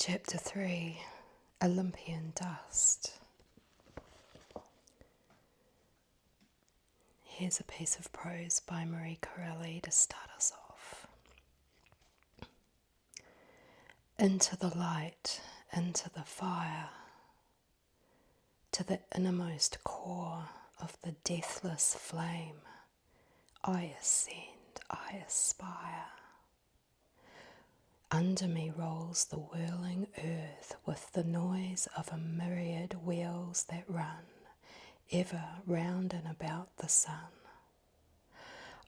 Chapter 3, Olympian Dust. Here's a piece of prose by Marie Corelli to start us off. Into the light, into the fire, to the innermost core of the deathless flame, I ascend, I aspire. Under me rolls the whirling earth with the noise of a myriad wheels that run, ever round and about the sun.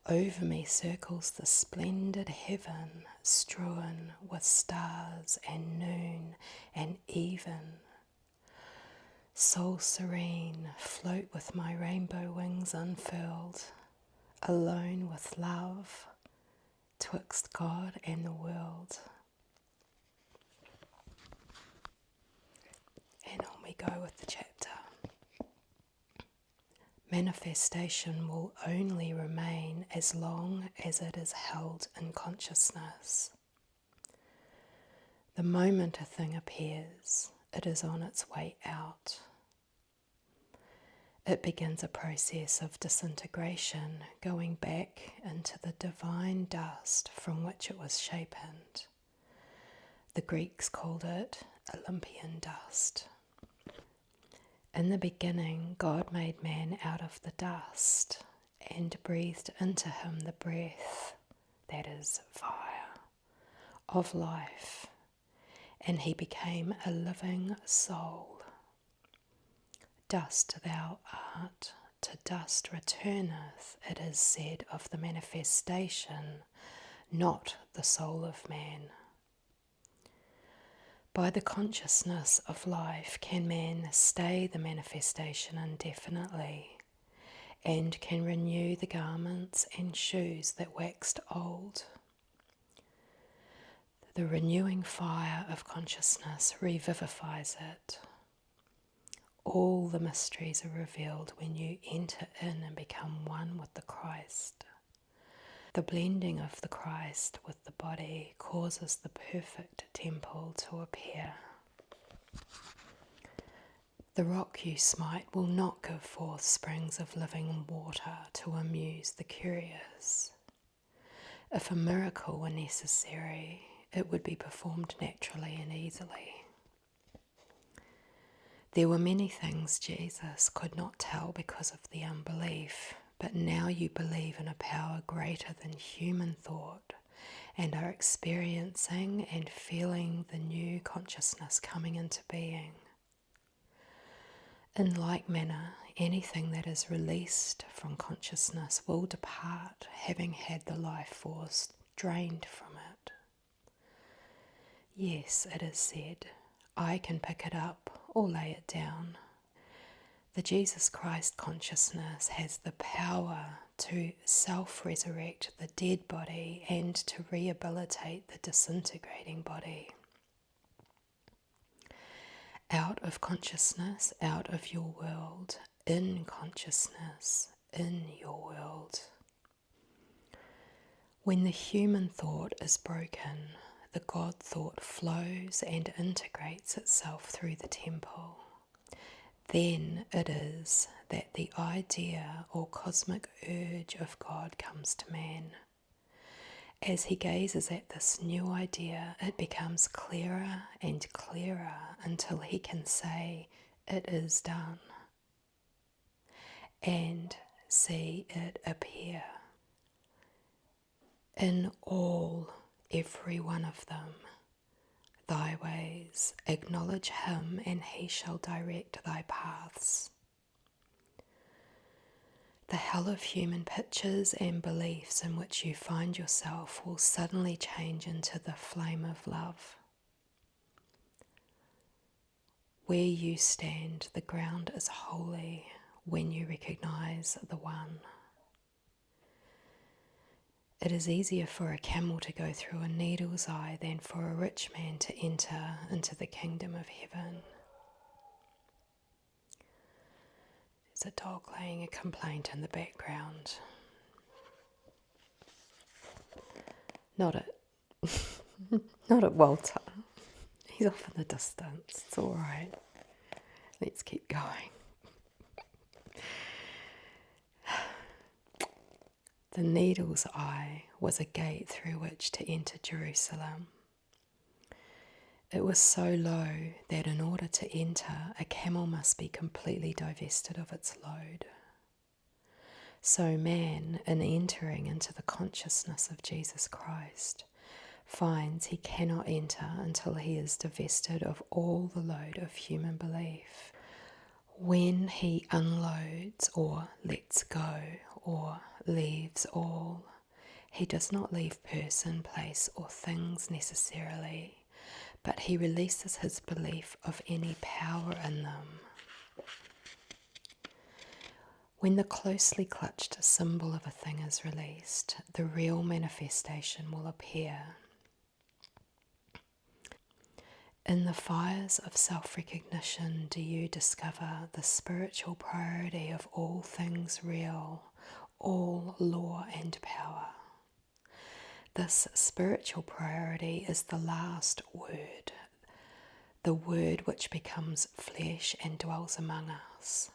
Over me circles the splendid heaven, strewn with stars and noon and even. Soul serene, float with my rainbow wings unfurled, alone with love, twixt God and the world. And on we go with the chapter. Manifestation will only remain as long as it is held in consciousness. The moment a thing appears, it is on its way out. It begins a process of disintegration, going back into the divine dust from which it was shapen. The Greeks called it Olympian dust. In the beginning, God made man out of the dust and breathed into him the breath, that is fire, of life, and he became a living soul. Dust thou art, to dust returneth, it is said of the manifestation, not the soul of man. By the consciousness of life can man stay the manifestation indefinitely, and can renew the garments and shoes that waxed old. The renewing fire of consciousness revivifies it. All the mysteries are revealed when you enter in and become one with the Christ. The blending of the Christ with the body causes the perfect temple to appear. The rock you smite will not give forth springs of living water to amuse the curious. If a miracle were necessary, it would be performed naturally and easily. There were many things Jesus could not tell because of the unbelief, but now you believe in a power greater than human thought and are experiencing and feeling the new consciousness coming into being. In like manner, anything that is released from consciousness will depart, having had the life force drained from it. Yes, it is said, I can pick it up or lay it down. The Jesus Christ consciousness has the power to self-resurrect the dead body and to rehabilitate the disintegrating body. Out of consciousness, out of your world, in consciousness, in your world. When the human thought is broken, the God thought flows and integrates itself through the temple. Then it is that the idea or cosmic urge of God comes to man. As he gazes at this new idea, it becomes clearer and clearer until he can say, it is done, and see it appear. In all, every one of them, thy ways, acknowledge him, and he shall direct thy paths. The hell of human pictures and beliefs in which you find yourself will suddenly change into the flame of love. Where you stand, the ground is holy when you recognize the One. It is easier for a camel to go through a needle's eye than for a rich man to enter into the kingdom of heaven. There's a dog laying a complaint in the background. Not at Walter. He's off in the distance. It's all right. Let's keep going. The needle's eye was a gate through which to enter Jerusalem. It was so low that in order to enter, a camel must be completely divested of its load. So man, in entering into the consciousness of Jesus Christ, finds he cannot enter until he is divested of all the load of human belief. When he unloads or lets go or leaves all, he does not leave person, place or things necessarily, but he releases his belief of any power in them. When the closely clutched symbol of a thing is released, the real manifestation will appear. In the fires of self-recognition do you discover the spiritual priority of all things real, all law and power. This spiritual priority is the last word, the word which becomes flesh and dwells among us.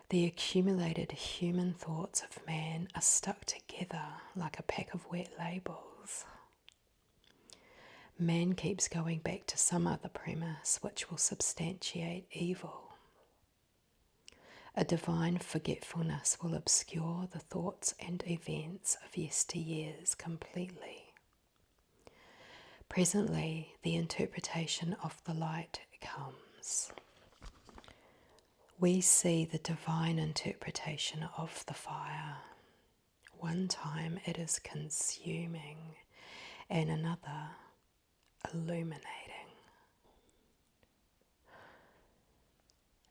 The accumulated human thoughts of man are stuck together like a pack of wet labels. Man keeps going back to some other premise which will substantiate evil. A divine forgetfulness will obscure the thoughts and events of yesteryears completely. Presently, the interpretation of the light comes. We see the divine interpretation of the fire. One time it is consuming, and another illuminating.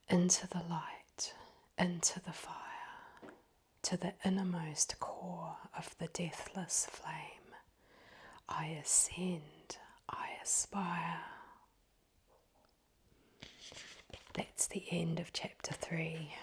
Into the light, into the fire, to the innermost core of the deathless flame, I ascend, I aspire. That's the end of chapter 3.